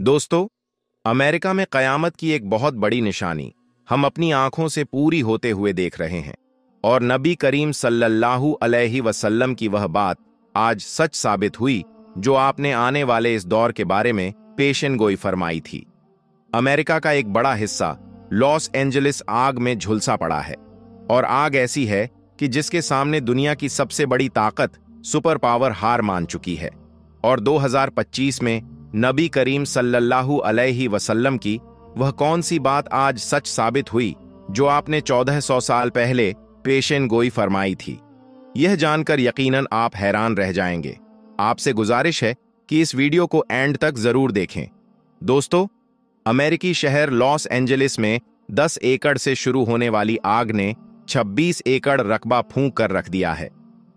दोस्तों, अमेरिका में कयामत की एक बहुत बड़ी निशानी हम अपनी आंखों से पूरी होते हुए देख रहे हैं और नबी करीम सल्लल्लाहु अलैहि वसल्लम की वह बात आज सच साबित हुई जो आपने आने वाले इस दौर के बारे में पेशन गोई फरमाई थी। अमेरिका का एक बड़ा हिस्सा लॉस एंजलिस आग में झुलसा पड़ा है और आग ऐसी है कि जिसके सामने दुनिया की सबसे बड़ी ताकत सुपर पावर हार मान चुकी है। और 2025 में नबी करीम सल्लल्लाहु अलैहि वसल्लम की वह कौन सी बात आज सच साबित हुई जो आपने 1400 साल पहले पेशन गोई फरमाई थी। यह जानकर यकीनन आप हैरान रह जाएंगे। आपसे गुजारिश है कि इस वीडियो को एंड तक जरूर देखें। दोस्तों, अमेरिकी शहर लॉस एंजलिस में 10 एकड़ से शुरू होने वाली आग ने 26 एकड़ रकबा फूंक कर रख दिया है।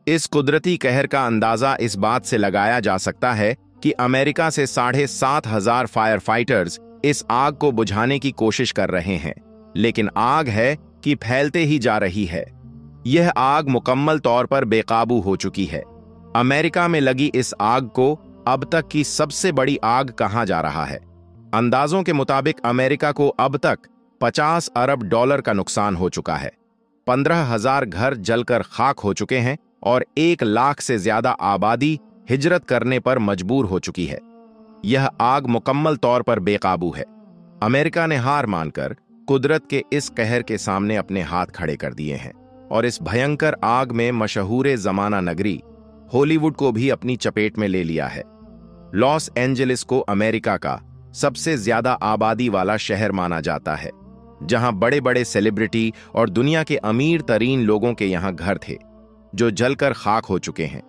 इस कुदरती कहर का अंदाजा इस बात से लगाया जा सकता है कि अमेरिका से 7,500 फायर फाइटर्स इस आग को बुझाने की कोशिश कर रहे हैं, लेकिन आग है कि फैलते ही जा रही है। यह आग मुकम्मल तौर पर बेकाबू हो चुकी है। अमेरिका में लगी इस आग को अब तक की सबसे बड़ी आग कहा जा रहा है। अंदाजों के मुताबिक अमेरिका को अब तक 50 अरब डॉलर का नुकसान हो चुका है। 15,000 घर जलकर खाक हो चुके हैं और 1 लाख से ज्यादा आबादी हिजरत करने पर मजबूर हो चुकी है। यह आग मुकम्मल तौर पर बेकाबू है। अमेरिका ने हार मानकर कुदरत के इस कहर के सामने अपने हाथ खड़े कर दिए हैं और इस भयंकर आग में मशहूर जमाना नगरी हॉलीवुड को भी अपनी चपेट में ले लिया है। लॉस एंजलिस को अमेरिका का सबसे ज्यादा आबादी वाला शहर माना जाता है, जहां बड़े बड़े सेलिब्रिटी और दुनिया के अमीर तरीन लोगों के यहां घर थे जो जलकर खाक हो चुके हैं।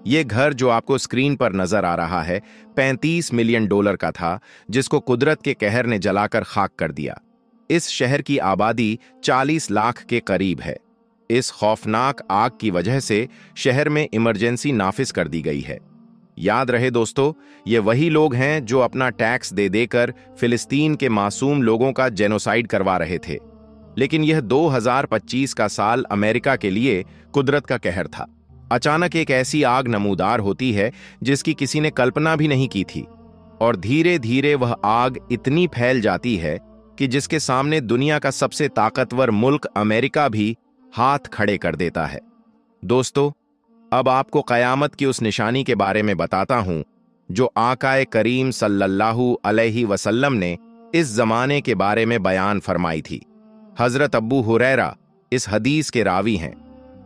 ये घर जो आपको स्क्रीन पर नजर आ रहा है 35 मिलियन डॉलर का था, जिसको कुदरत के कहर ने जलाकर खाक कर दिया। इस शहर की आबादी 40 लाख के करीब है। इस खौफनाक आग की वजह से शहर में इमरजेंसी नाफिज कर दी गई है। याद रहे दोस्तों, ये वही लोग हैं जो अपना टैक्स दे देकर फिलिस्तीन के मासूम लोगों का जेनोसाइड करवा रहे थे। लेकिन यह 2025 का साल अमेरिका के लिए कुदरत का कहर था। अचानक एक ऐसी आग नमूदार होती है जिसकी किसी ने कल्पना भी नहीं की थी, और धीरे धीरे वह आग इतनी फैल जाती है कि जिसके सामने दुनिया का सबसे ताकतवर मुल्क अमेरिका भी हाथ खड़े कर देता है। दोस्तों, अब आपको कयामत की उस निशानी के बारे में बताता हूं जो आकाए करीम सल्लल्लाहु अलैहि वसल्लम ने इस जमाने के बारे में बयान फरमाई थी। हजरत अब्बू हुरैरा इस हदीस के रावी हैं।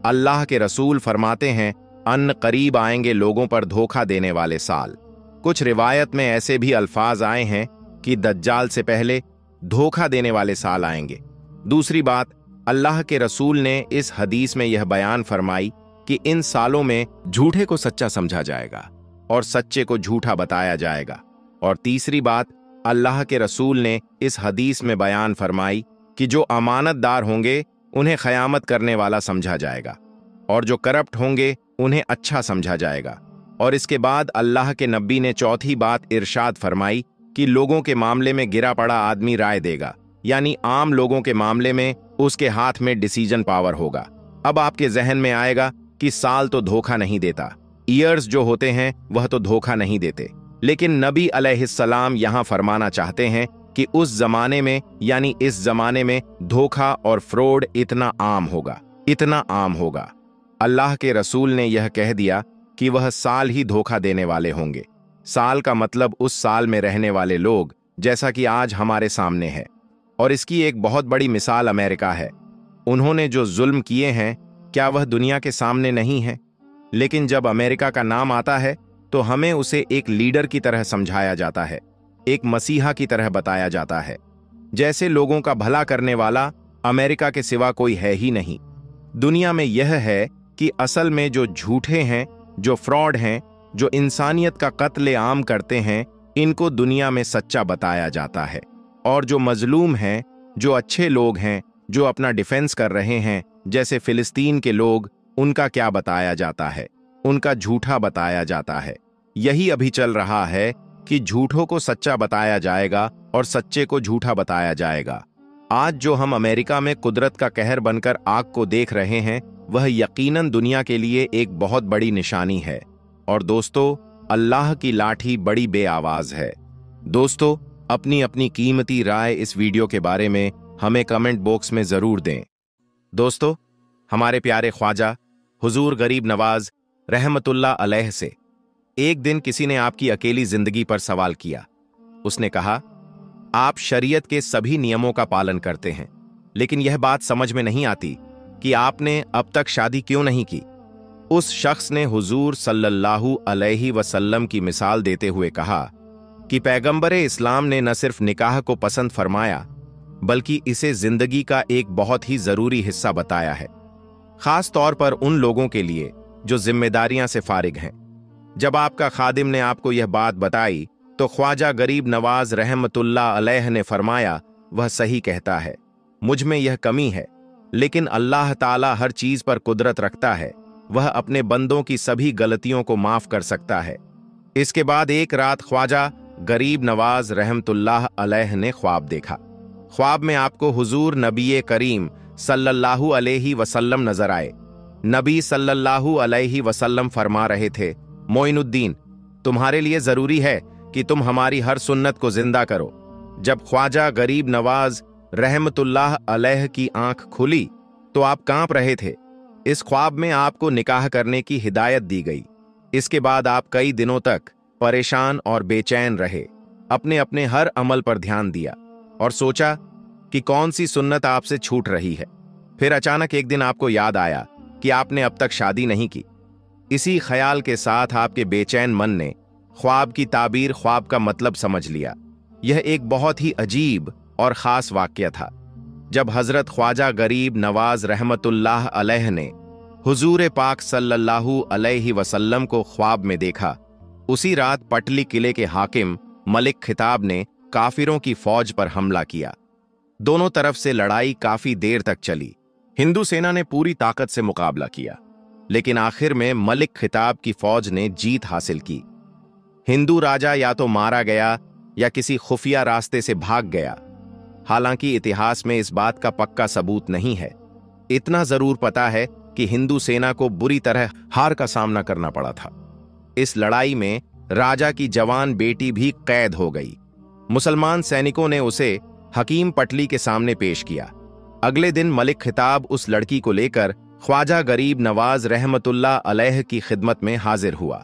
अल्लाह के रसूल फरमाते हैं, अन करीब आएंगे लोगों पर धोखा देने वाले साल। कुछ रिवायत में ऐसे भी अल्फाज आए हैं कि दज्जाल से पहले धोखा देने वाले साल आएंगे। दूसरी बात, अल्लाह के रसूल ने इस हदीस में यह बयान फरमाई कि इन सालों में झूठे को सच्चा समझा जाएगा और सच्चे को झूठा बताया जाएगा। और तीसरी बात, अल्लाह के रसूल ने इस हदीस में बयान फरमाई कि जो अमानतदार होंगे उन्हें ख़यामत करने वाला समझा जाएगा और जो करप्ट होंगे उन्हें अच्छा समझा जाएगा। और इसके बाद अल्लाह के नबी ने चौथी बात इरशाद फरमाई कि लोगों के मामले में गिरा पड़ा आदमी राय देगा, यानी आम लोगों के मामले में उसके हाथ में डिसीजन पावर होगा। अब आपके जहन में आएगा कि साल तो धोखा नहीं देता, ईयर्स जो होते हैं वह तो धोखा नहीं देते। लेकिन नबी अलैहिस्सलाम यहां फरमाना चाहते हैं कि उस जमाने में, यानी इस जमाने में धोखा और फ्रॉड इतना आम होगा। अल्लाह के रसूल ने यह कह दिया कि वह साल ही धोखा देने वाले होंगे। साल का मतलब उस साल में रहने वाले लोग, जैसा कि आज हमारे सामने है। और इसकी एक बहुत बड़ी मिसाल अमेरिका है। उन्होंने जो जुल्म किए हैं, क्या वह दुनिया के सामने नहीं है? लेकिन जब अमेरिका का नाम आता है तो हमें उसे एक लीडर की तरह समझाया जाता है, एक मसीहा की तरह बताया जाता है, जैसे लोगों का भला करने वाला अमेरिका के सिवा कोई है ही नहीं। दुनिया में यह है कि असल में जो झूठे हैं, जो फ्रॉड हैं, जो इंसानियत का कत्ले आम करते हैं, इनको दुनिया में सच्चा बताया जाता है। और जो मजलूम हैं, जो अच्छे लोग हैं, जो अपना डिफेंस कर रहे हैं, जैसे फिलिस्तीन के लोग, उनका क्या बताया जाता है? उनका झूठा बताया जाता है। यही अभी चल रहा है कि झूठों को सच्चा बताया जाएगा और सच्चे को झूठा बताया जाएगा। आज जो हम अमेरिका में कुदरत का कहर बनकर आग को देख रहे हैं, वह यकीनन दुनिया के लिए एक बहुत बड़ी निशानी है। और दोस्तों, अल्लाह की लाठी बड़ी बेआवाज है। दोस्तों, अपनी अपनी कीमती राय इस वीडियो के बारे में हमें कमेंट बॉक्स में जरूर दें। दोस्तों, हमारे प्यारे ख्वाजा हुजूर गरीब नवाज रहमतुल्लाह अलैह से एक दिन किसी ने आपकी अकेली जिंदगी पर सवाल किया। उसने कहा, आप शरीयत के सभी नियमों का पालन करते हैं, लेकिन यह बात समझ में नहीं आती कि आपने अब तक शादी क्यों नहीं की। उस शख्स ने हुजूर सल्लल्लाहु अलैहि वसल्लम की मिसाल देते हुए कहा कि पैगंबर इस्लाम ने न सिर्फ निकाह को पसंद फरमाया, बल्कि इसे जिंदगी का एक बहुत ही जरूरी हिस्सा बताया है, खास तौर पर उन लोगों के लिए जो जिम्मेदारियां से फारिग हैं। जब आपका खादिम ने आपको यह बात बताई तो ख्वाजा गरीब नवाज रहमतुल्लाह अलैह ने फरमाया, वह सही कहता है, मुझ में यह कमी है, लेकिन अल्लाह ताला हर चीज पर कुदरत रखता है, वह अपने बंदों की सभी गलतियों को माफ कर सकता है। इसके बाद एक रात ख्वाजा गरीब नवाज रहमतुल्लाह अलैह ने ख्वाब देखा। ख्वाब में आपको हुजूर नबी करीम सल्लल्लाहु अलैहि वसल्लम नजर आए। नबी सल्लल्लाहु अलैहि वसल्लम फरमा रहे थे, मोइनुद्दीन, तुम्हारे लिए जरूरी है कि तुम हमारी हर सुन्नत को जिंदा करो। जब ख्वाजा गरीब नवाज रहमतुल्लाह अलैह की आंख खुली तो आप कांप रहे थे। इस ख्वाब में आपको निकाह करने की हिदायत दी गई। इसके बाद आप कई दिनों तक परेशान और बेचैन रहे। अपने अपने हर अमल पर ध्यान दिया और सोचा कि कौन सी सुन्नत आपसे छूट रही है। फिर अचानक एक दिन आपको याद आया कि आपने अब तक शादी नहीं की। इसी ख्याल के साथ आपके बेचैन मन ने ख्वाब की ताबीर, ख्वाब का मतलब समझ लिया। यह एक बहुत ही अजीब और खास वाकया था। जब हजरत ख्वाजा गरीब नवाज रहमतुल्लाह अलैह ने हुजूर पाक सल्लल्लाहु अलैहि वसल्लम को ख्वाब में देखा, उसी रात पटली किले के हाकिम मलिक खिताब ने काफिरों की फौज पर हमला किया। दोनों तरफ से लड़ाई काफी देर तक चली। हिंदू सेना ने पूरी ताकत से मुकाबला किया, लेकिन आखिर में मलिक खिताब की फौज ने जीत हासिल की। हिंदू राजा या तो मारा गया या किसी खुफिया रास्ते से भाग गया। हालांकि इतिहास में इस बात का पक्का सबूत नहीं है। इतना जरूर पता है कि हिंदू सेना को बुरी तरह हार का सामना करना पड़ा था। इस लड़ाई में राजा की जवान बेटी भी कैद हो गई। मुसलमान सैनिकों ने उसे हकीम पटली के सामने पेश किया। अगले दिन मलिक खिताब उस लड़की को लेकर ख्वाजा गरीब नवाज रहमतुल्लाह अलैह की खिदमत में हाजिर हुआ।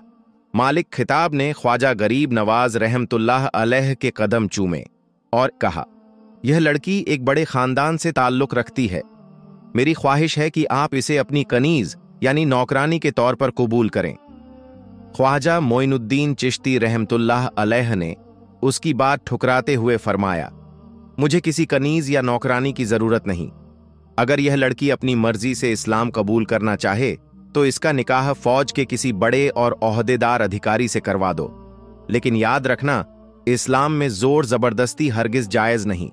मालिक खिताब ने ख्वाजा गरीब नवाज रहमतुल्लाह अलैह के कदम चूमे और कहा, यह लड़की एक बड़े खानदान से ताल्लुक रखती है। मेरी ख्वाहिश है कि आप इसे अपनी कनीज यानी नौकरानी के तौर पर कबूल करें। ख्वाजा मोइनुद्दीन चिश्ती रहमतुल्लाह अलैह ने उसकी बात ठुकराते हुए फरमाया, मुझे किसी कनीज या नौकरानी की जरूरत नहीं। अगर यह लड़की अपनी मर्जी से इस्लाम कबूल करना चाहे तो इसका निकाह फौज के किसी बड़े और ओहदेदार अधिकारी से करवा दो। लेकिन याद रखना, इस्लाम में जोर जबरदस्ती हरगिज जायज नहीं।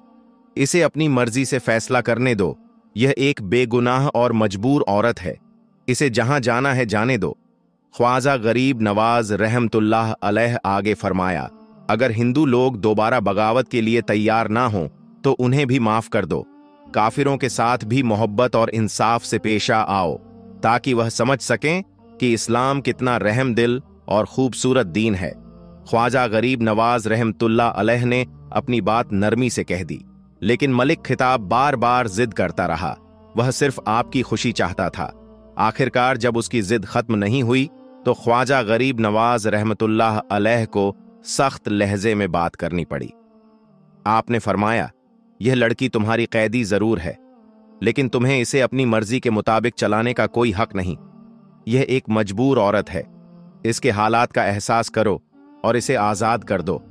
इसे अपनी मर्जी से फैसला करने दो। यह एक बेगुनाह और मजबूर औरत है। इसे जहां जाना है जाने दो। ख्वाजा गरीब नवाज रहमतुल्लाह अलैह आगे फरमाया, अगर हिंदू लोग दोबारा बगावत के लिए तैयार ना हों तो उन्हें भी माफ कर दो। काफिरों के साथ भी मोहब्बत और इंसाफ से पेशा आओ, ताकि वह समझ सकें कि इस्लाम कितना रहम दिल और खूबसूरत दीन है। ख्वाजा गरीब नवाज रहमतुल्लाह अलैह ने अपनी बात नरमी से कह दी, लेकिन मलिक खिताब बार बार जिद करता रहा। वह सिर्फ आपकी खुशी चाहता था। आखिरकार जब उसकी जिद खत्म नहीं हुई तो ख्वाजा गरीब नवाज रहमतुल्लाह अलैह को सख्त लहजे में बात करनी पड़ी। आपने फरमाया, यह लड़की तुम्हारी कैदी जरूर है, लेकिन तुम्हें इसे अपनी मर्जी के मुताबिक चलाने का कोई हक नहीं। यह एक मजबूर औरत है। इसके हालात का एहसास करो और इसे आजाद कर दो।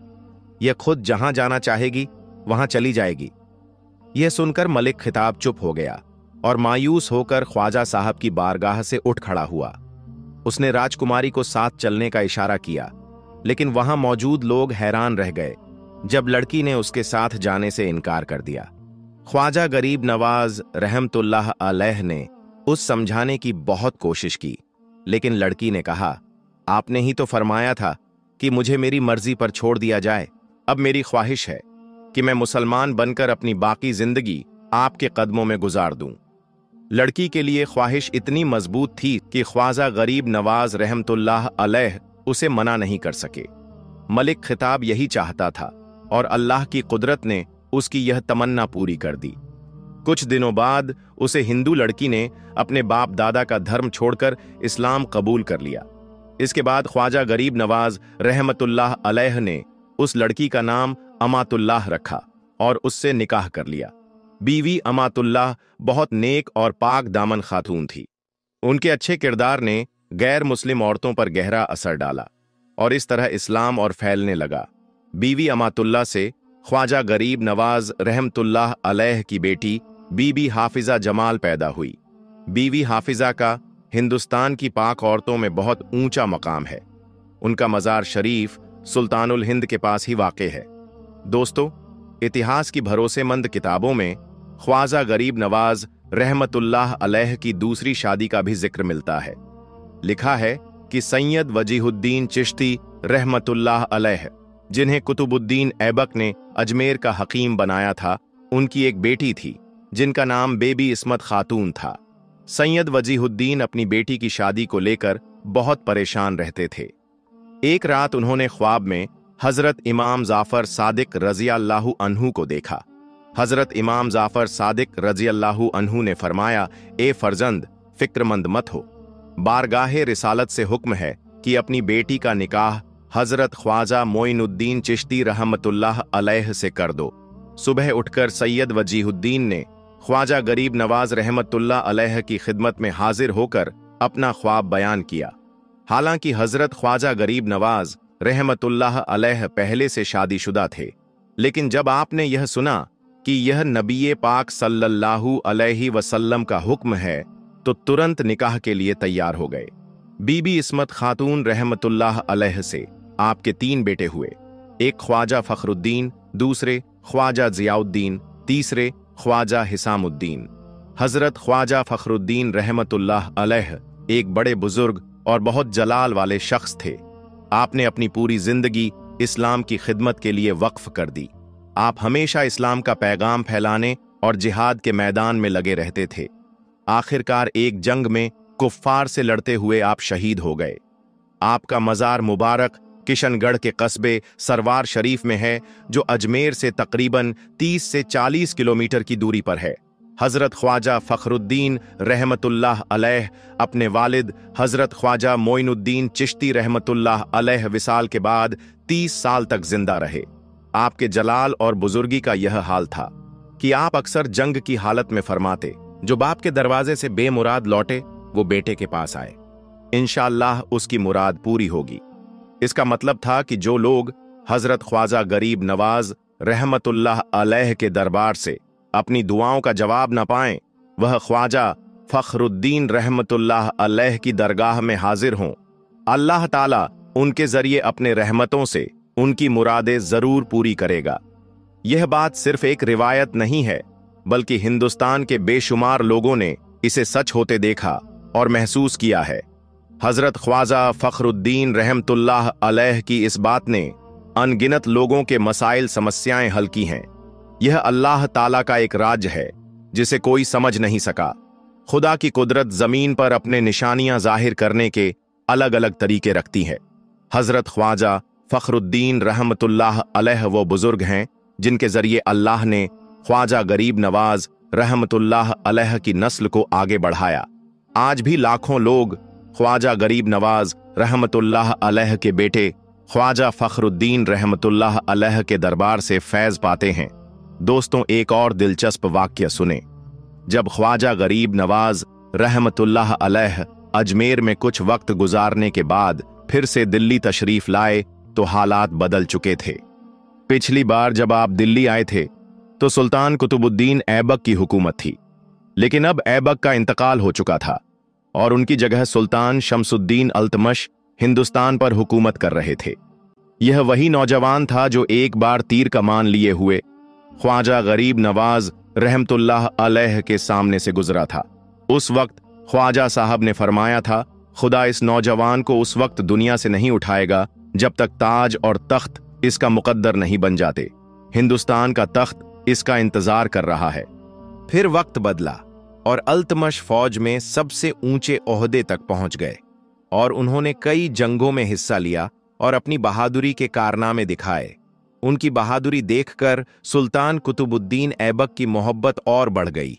यह खुद जहां जाना चाहेगी वहां चली जाएगी। यह सुनकर मलिक खिताब चुप हो गया और मायूस होकर ख्वाजा साहब की बारगाह से उठ खड़ा हुआ। उसने राजकुमारी को साथ चलने का इशारा किया, लेकिन वहां मौजूद लोग हैरान रह गए जब लड़की ने उसके साथ जाने से इनकार कर दिया। ख्वाजा गरीब नवाज रहमतुल्लाह अलैह ने उस समझाने की बहुत कोशिश की, लेकिन लड़की ने कहा, आपने ही तो फरमाया था कि मुझे मेरी मर्जी पर छोड़ दिया जाए। अब मेरी ख्वाहिश है कि मैं मुसलमान बनकर अपनी बाकी जिंदगी आपके कदमों में गुजार दूं। लड़की के लिए ख्वाहिश इतनी मजबूत थी कि ख्वाजा गरीब नवाज रहमतुल्लाह अलैह उसे मना नहीं कर सके। मलिक खिताब यही चाहता था और अल्लाह की कुदरत ने उसकी यह तमन्ना पूरी कर दी। कुछ दिनों बाद उसे हिंदू लड़की ने अपने बाप दादा का धर्म छोड़कर इस्लाम कबूल कर लिया। इसके बाद ख्वाजा गरीब नवाज रहमतुल्लाह अलैह ने उस लड़की का नाम अमातुल्लाह रखा और उससे निकाह कर लिया। बीवी अमातुल्लाह बहुत नेक और पाक दामन खातून थी। उनके अच्छे किरदार ने गैर मुस्लिम औरतों पर गहरा असर डाला और इस तरह इस्लाम और फैलने लगा। बीवी अमातुल्लाह से ख्वाजा गरीब नवाज रहमतुल्लाह अलैह की बेटी बीबी हाफिजा जमाल पैदा हुई। बीवी हाफिजा का हिंदुस्तान की पाक औरतों में बहुत ऊंचा मकाम है। उनका मज़ार शरीफ सुल्तानुल हिंद के पास ही वाक़े है। दोस्तों, इतिहास की भरोसेमंद किताबों में ख्वाजा गरीब नवाज रहमतुल्लाह अलैह की दूसरी शादी का भी जिक्र मिलता है। लिखा है कि सैयद वजीहुद्दीन चिश्ती रहमतुल्लाह अलैह, जिन्हें कुतुबुद्दीन ऐबक ने अजमेर का हकीम बनाया था, उनकी एक बेटी थी जिनका नाम बेबी इस्मत खातून था। सैयद वजीहुद्दीन अपनी बेटी की शादी को लेकर बहुत परेशान रहते थे। एक रात उन्होंने ख्वाब में हजरत इमाम जाफर सादिक रज़ियल्लाहु अन्हु को देखा। हजरत इमाम जाफर सादिक रज़ियल्लाहु अन्हु ने फरमाया, ए फर्जंद, फिक्रमंद मत हो। बारगाहे रिसालत से हुक्म है कि अपनी बेटी का निकाह हजरत ख्वाजा मोइनुद्दीन चिश्ती रहमतुल्लाह अलैह से कर दो। सुबह उठकर सैयद वजीहुद्दीन ने ख्वाजा गरीब नवाज रहमतुल्लाह अलैह की खिदमत में हाजिर होकर अपना ख्वाब बयान किया। हालांकि हजरत ख्वाजा गरीब नवाज रहमतुल्लाह अलैह पहले से शादीशुदा थे, लेकिन जब आपने यह सुना कि यह नबी पाक सल्लल्लाहु अलैहि वसल्लम का हुक्म है तो तुरंत निकाह के लिए तैयार हो गए। बीबी इस्मत खातून रहमतुल्लाह अलैह से आपके 3 बेटे हुए। एक ख्वाजा फखरुद्दीन, दूसरे ख्वाजा जियाउद्दीन, तीसरे ख्वाजा हिसामुद्दीन। हजरत ख्वाजा फखरुद्दीन रहमतुल्लाह अलैह एक बड़े बुजुर्ग और बहुत जलाल वाले शख्स थे। आपने अपनी पूरी जिंदगी इस्लाम की खिदमत के लिए वक्फ कर दी। आप हमेशा इस्लाम का पैगाम फैलाने और जिहाद के मैदान में लगे रहते थे। आखिरकार एक जंग में कुफ्फार से लड़ते हुए आप शहीद हो गए। आपका मज़ार मुबारक किशनगढ़ के कस्बे सरवार शरीफ में है, जो अजमेर से तकरीबन 30 से 40 किलोमीटर की दूरी पर है। हजरत ख्वाजा फखरुद्दीन रहमतुल्लाह अलैह अपने वालिद हजरत ख्वाजा मोइनुद्दीन चिश्ती रहमतुल्लाह अलैह विसाल के बाद 30 साल तक जिंदा रहे। आपके जलाल और बुजुर्गी का यह हाल था कि आप अक्सर जंग की हालत में फरमाते, जो बाप के दरवाजे से बेमुराद लौटे वो बेटे के पास आए, इंशाअल्लाह उसकी मुराद पूरी होगी। इसका मतलब था कि जो लोग हजरत ख्वाजा गरीब नवाज रहमतुल्लाह अलैह के दरबार से अपनी दुआओं का जवाब न पाएं, वह ख्वाजा फखरुद्दीन रहमतुल्लाह अलैह की दरगाह में हाजिर हों। अल्लाह ताला उनके जरिए अपने रहमतों से उनकी मुरादें जरूर पूरी करेगा। यह बात सिर्फ एक रिवायत नहीं है, बल्कि हिंदुस्तान के बेशुमार लोगों ने इसे सच होते देखा और महसूस किया है। हजरत ख्वाजा फखरुद्दीन रहमतुल्लाह अलैह की इस बात ने अनगिनत लोगों के मसाइल समस्याएं हल की हैं। यह अल्लाह ताला का एक राज है जिसे कोई समझ नहीं सका। खुदा की कुदरत जमीन पर अपने निशानियां जाहिर करने के अलग अलग तरीके रखती है। हजरत ख्वाजा फखरुद्दीन रहमतुल्लाह अलैह वो बुजुर्ग हैं जिनके जरिए अल्लाह ने ख्वाजा गरीब नवाज रहमतुल्लाह अलैह की नस्ल को आगे बढ़ाया। आज भी लाखों लोग ख्वाजा गरीब नवाज रहमतुल्लाह अलैह के बेटे ख्वाजा फखरुद्दीन रहमतुल्लाह अलैह के दरबार से फैज पाते हैं। दोस्तों, एक और दिलचस्प वाक्य सुने। जब ख्वाजा गरीब नवाज रहमतुल्लाह अलैह अजमेर में कुछ वक्त गुजारने के बाद फिर से दिल्ली तशरीफ लाए तो हालात बदल चुके थे। पिछली बार जब आप दिल्ली आए थे तो सुल्तान कुतुबुद्दीन ऐबक की हुकूमत थी, लेकिन अब ऐबक का इंतकाल हो चुका था और उनकी जगह सुल्तान शमसुद्दीन अल्तमश हिंदुस्तान पर हुकूमत कर रहे थे। यह वही नौजवान था जो एक बार तीर कमान लिए हुए ख्वाजा गरीब नवाज रहमतुल्लाह अलैह के सामने से गुजरा था। उस वक्त ख्वाजा साहब ने फरमाया था, खुदा इस नौजवान को उस वक्त दुनिया से नहीं उठाएगा जब तक ताज और तख्त इसका मुकद्दर नहीं बन जाते। हिंदुस्तान का तख्त इसका इंतजार कर रहा है। फिर वक्त बदला और अल्तमश फौज में सबसे ऊंचे ओहदे तक पहुंच गए और उन्होंने कई जंगों में हिस्सा लिया और अपनी बहादुरी के कारनामे दिखाए। उनकी बहादुरी देखकर सुल्तान कुतुबुद्दीन ऐबक की मोहब्बत और बढ़ गई,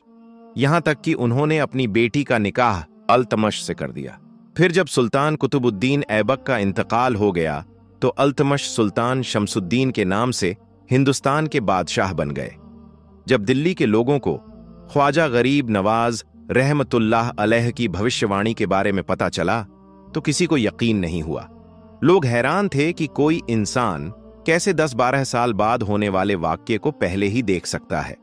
यहां तक कि उन्होंने अपनी बेटी का निकाह अल्तमश से कर दिया। फिर जब सुल्तान कुतुबुद्दीन ऐबक का इंतकाल हो गया तो अल्तमश सुल्तान शमसुद्दीन के नाम से हिंदुस्तान के बादशाह बन गए। जब दिल्ली के लोगों को ख्वाजा गरीब नवाज रहमतुल्लाह अलैह की भविष्यवाणी के बारे में पता चला तो किसी को यकीन नहीं हुआ। लोग हैरान थे कि कोई इंसान कैसे 10-12 साल बाद होने वाले वाक्य को पहले ही देख सकता है।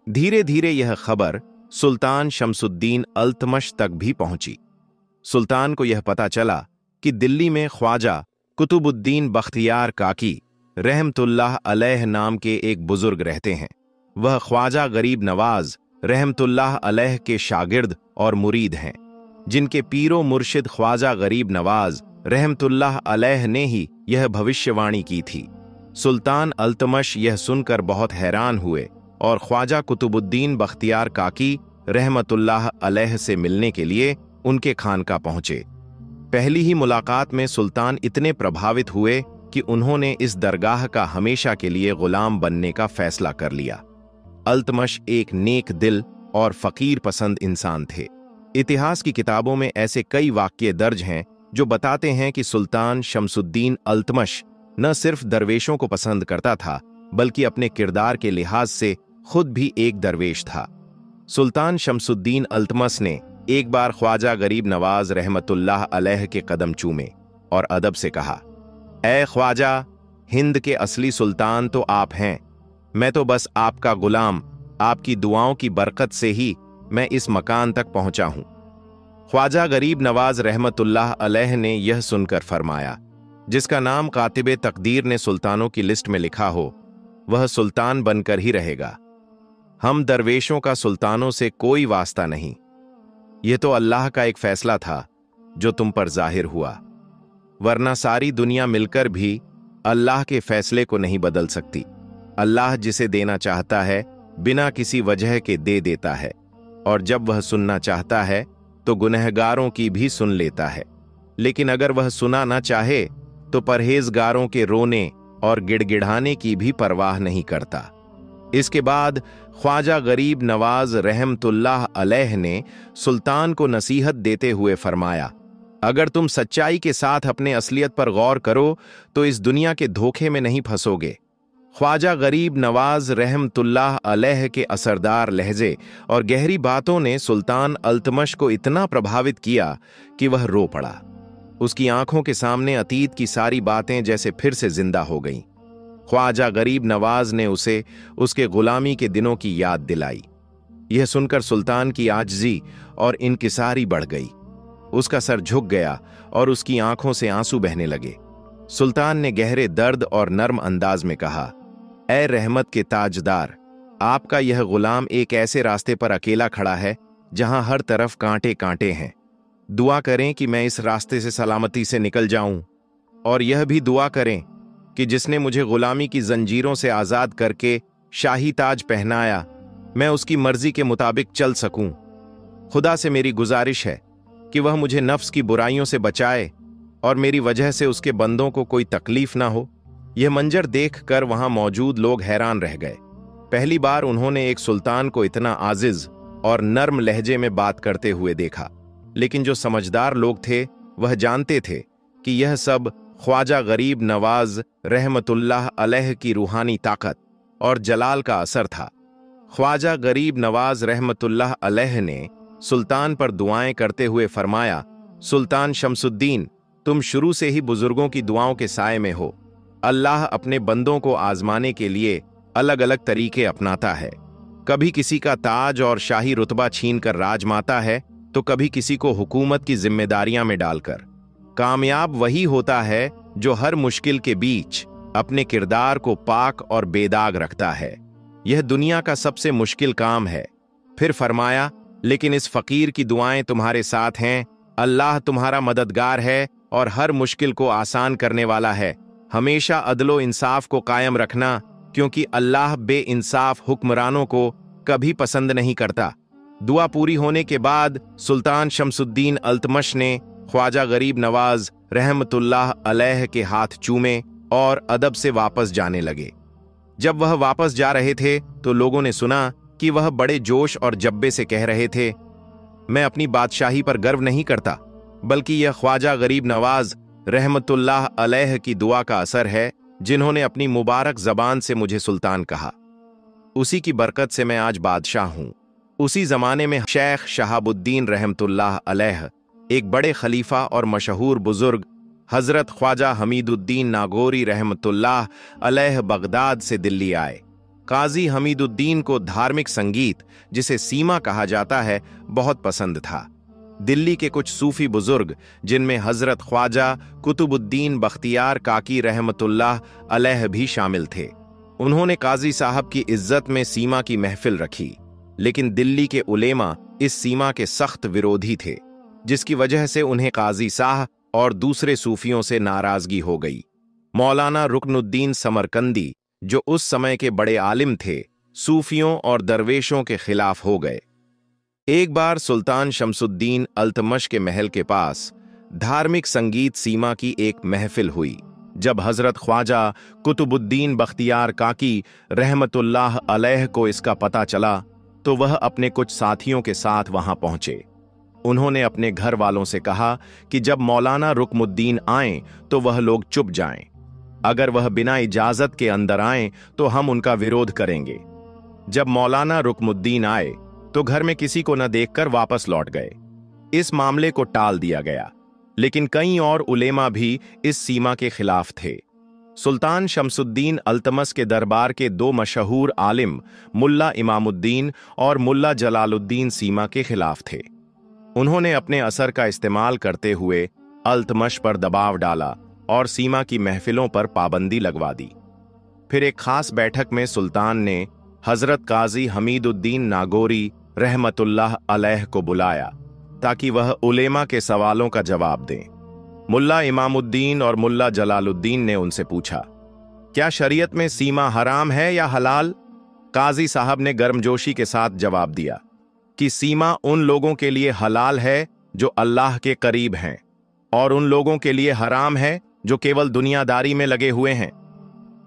धीरे धीरे यह खबर सुल्तान शमसुद्दीन अल्तमश तक भी पहुंची। सुल्तान को यह पता चला कि दिल्ली में ख्वाजा कुतुबुद्दीन बख्तियार काकी रहमतुल्लाह अलैह नाम के एक बुजुर्ग रहते हैं। वह ख्वाजा गरीब नवाज रहमतुल्लाह अलैह के शागिर्द और मुरीद हैं, जिनके पीरो मुर्शिद ख्वाजा गरीब नवाज रहमतुल्लाह अलैह ने ही यह भविष्यवाणी की थी। सुल्तान अल्तमश यह सुनकर बहुत हैरान हुए और ख्वाजा कुतुबुद्दीन बख्तियार काकी रहमतुल्लाह अलैह से मिलने के लिए उनके खानका पहुंचे। पहली ही मुलाकात में सुल्तान इतने प्रभावित हुए कि उन्होंने इस दरगाह का हमेशा के लिए गुलाम बनने का फैसला कर लिया। अल्तमश एक नेक दिल और फकीर पसंद इंसान थे। इतिहास की किताबों में ऐसे कई वाक्य दर्ज हैं जो बताते हैं कि सुल्तान शमसुद्दीन अल्तमश न सिर्फ दरवेशों को पसंद करता था बल्कि अपने किरदार के लिहाज से खुद भी एक दरवेश था। सुल्तान शमसुद्दीन अल्तमश ने एक बार ख्वाजा गरीब नवाज रहमतुल्लाह अलैह के कदम चूमे और अदब से कहा, ऐ ख्वाजा, हिंद के असली सुल्तान तो आप हैं, मैं तो बस आपका गुलाम, आपकी दुआओं की बरकत से ही मैं इस मकान तक पहुंचा हूं। ख्वाजा गरीब नवाज रहमतुल्लाह अलैह ने यह सुनकर फरमाया, जिसका नाम कातिबे तकदीर ने सुल्तानों की लिस्ट में लिखा हो वह सुल्तान बनकर ही रहेगा। हम दरवेशों का सुल्तानों से कोई वास्ता नहीं, यह तो अल्लाह का एक फैसला था जो तुम पर जाहिर हुआ, वरना सारी दुनिया मिलकर भी अल्लाह के फैसले को नहीं बदल सकती। अल्लाह जिसे देना चाहता है बिना किसी वजह के दे देता है, और जब वह सुनना चाहता है तो गुनहगारों की भी सुन लेता है, लेकिन अगर वह सुना ना चाहे तो परहेजगारों के रोने और गिड़गिड़ाने की भी परवाह नहीं करता। इसके बाद ख्वाजा गरीब नवाज रहमतुल्लाह अलैह ने सुल्तान को नसीहत देते हुए फरमाया, अगर तुम सच्चाई के साथ अपने असलियत पर गौर करो तो इस दुनिया के धोखे में नहीं फंसोगे। ख्वाजा गरीब नवाज रहमतुल्लाह अलैह के असरदार लहजे और गहरी बातों ने सुल्तान अल्तमश को इतना प्रभावित किया कि वह रो पड़ा। उसकी आंखों के सामने अतीत की सारी बातें जैसे फिर से जिंदा हो गईं। ख्वाजा गरीब नवाज ने उसे उसके गुलामी के दिनों की याद दिलाई। यह सुनकर सुल्तान की आजिज़ी और इनकिसारी बढ़ गई। उसका सर झुक गया और उसकी आंखों से आंसू बहने लगे। सुल्तान ने गहरे दर्द और नर्म अंदाज में कहा, ऐ रहमत के ताजदार, आपका यह गुलाम एक ऐसे रास्ते पर अकेला खड़ा है जहां हर तरफ कांटे कांटे हैं। दुआ करें कि मैं इस रास्ते से सलामती से निकल जाऊं, और यह भी दुआ करें कि जिसने मुझे गुलामी की जंजीरों से आजाद करके शाही ताज पहनाया, मैं उसकी मर्जी के मुताबिक चल सकूं। खुदा से मेरी गुजारिश है कि वह मुझे नफ्स की बुराइयों से बचाए और मेरी वजह से उसके बंदों को कोई तकलीफ ना हो। यह मंजर देखकर वहां मौजूद लोग हैरान रह गए। पहली बार उन्होंने एक सुल्तान को इतना आजिज और नर्म लहजे में बात करते हुए देखा, लेकिन जो समझदार लोग थे वह जानते थे कि यह सब ख्वाजा गरीब नवाज रहमतुल्लाह अलैह की रूहानी ताकत और जलाल का असर था। ख्वाजा गरीब नवाज रहमतुल्लाह अलैह ने सुल्तान पर दुआएं करते हुए फरमाया, सुल्तान शमसुद्दीन, तुम शुरू से ही बुजुर्गों की दुआओं के साए में हो। अल्लाह अपने बंदों को आजमाने के लिए अलग अलग तरीके अपनाता है। कभी किसी का ताज और शाही रुतबा छीन कर राजमाता है तो कभी किसी को हुकूमत की जिम्मेदारियां में डालकर। कामयाब वही होता है जो हर मुश्किल के बीच अपने किरदार को पाक और बेदाग रखता है। यह दुनिया का सबसे मुश्किल काम है। फिर फरमाया, लेकिन इस फकीर की दुआएं तुम्हारे साथ हैं। अल्लाह तुम्हारा मददगार है और हर मुश्किल को आसान करने वाला है। हमेशा अदलो इंसाफ को कायम रखना, क्योंकि अल्लाह बेइंसाफ हुक्मरानों को कभी पसंद नहीं करता। दुआ पूरी होने के बाद सुल्तान शमसुद्दीन अल्तमश ने ख्वाजा गरीब नवाज रहमतुल्लाह अलैह के हाथ चूमे और अदब से वापस जाने लगे। जब वह वापस जा रहे थे तो लोगों ने सुना कि वह बड़े जोश और जब्बे से कह रहे थे, मैं अपनी बादशाही पर गर्व नहीं करता, बल्कि यह ख्वाजा गरीब नवाज रहमतुल्लाह अलैह की दुआ का असर है, जिन्होंने अपनी मुबारक जबान से मुझे सुल्तान कहा। उसी की बरकत से मैं आज बादशाह हूं। उसी जमाने में शेख शहाबुद्दीन रहमतुल्लाह अलैह एक बड़े खलीफा और मशहूर बुजुर्ग हजरत ख्वाजा हमीदुद्दीन नागौरी रहमतुल्लाह अलैह बगदाद से दिल्ली आए। काजी हमीदुद्दीन को धार्मिक संगीत, जिसे सीमा कहा जाता है, बहुत पसंद था। दिल्ली के कुछ सूफी बुजुर्ग, जिनमें हजरत ख्वाजा कुतुबुद्दीन बख्तियार काकी रहमतुल्लाह अलैह भी शामिल थे, उन्होंने काजी साहब की इज्जत में सीमा की महफिल रखी। लेकिन दिल्ली के उलेमा इस सीमा के सख्त विरोधी थे, जिसकी वजह से उन्हें काजी साहब और दूसरे सूफियों से नाराजगी हो गई। मौलाना रुकनुद्दीन समरकंदी, जो उस समय के बड़े आलिम थे, सूफियों और दरवेशों के खिलाफ हो गए। एक बार सुल्तान शमसुद्दीन अल्तमश के महल के पास धार्मिक संगीत सीमा की एक महफिल हुई। जब हजरत ख्वाजा कुतुबुद्दीन बख्तियार काकी रहमतुल्लाह अलैह को इसका पता चला तो वह अपने कुछ साथियों के साथ वहां पहुंचे। उन्होंने अपने घर वालों से कहा कि जब मौलाना रुकमुद्दीन आएं तो वह लोग चुप जाएं। अगर वह बिना इजाजत के अंदर आएं तो हम उनका विरोध करेंगे। जब मौलाना रुकमुद्दीन आए तो घर में किसी को न देखकर वापस लौट गए। इस मामले को टाल दिया गया, लेकिन कई और उलेमा भी इस सीमा के खिलाफ थे। सुल्तान शमसुद्दीन अल्तमस के दरबार के दो मशहूर आलिम मुल्ला इमामुद्दीन और मुल्ला जलालुद्दीन सीमा के खिलाफ थे। उन्होंने अपने असर का इस्तेमाल करते हुए अल्तमश पर दबाव डाला और सीमा की महफिलों पर पाबंदी लगवा दी। फिर एक खास बैठक में सुल्तान ने हजरत काजी हमीदुद्दीन नागौरी रहमतुल्लाह अलैह को बुलाया ताकि वह उलेमा के सवालों का जवाब दें। मुल्ला इमामुद्दीन और मुल्ला जलालुद्दीन ने उनसे पूछा, क्या शरीयत में सीमा हराम है या हलाल? काजी साहब ने गर्मजोशी के साथ जवाब दिया कि सीमा उन लोगों के लिए हलाल है जो अल्लाह के करीब हैं, और उन लोगों के लिए हराम है जो केवल दुनियादारी में लगे हुए हैं।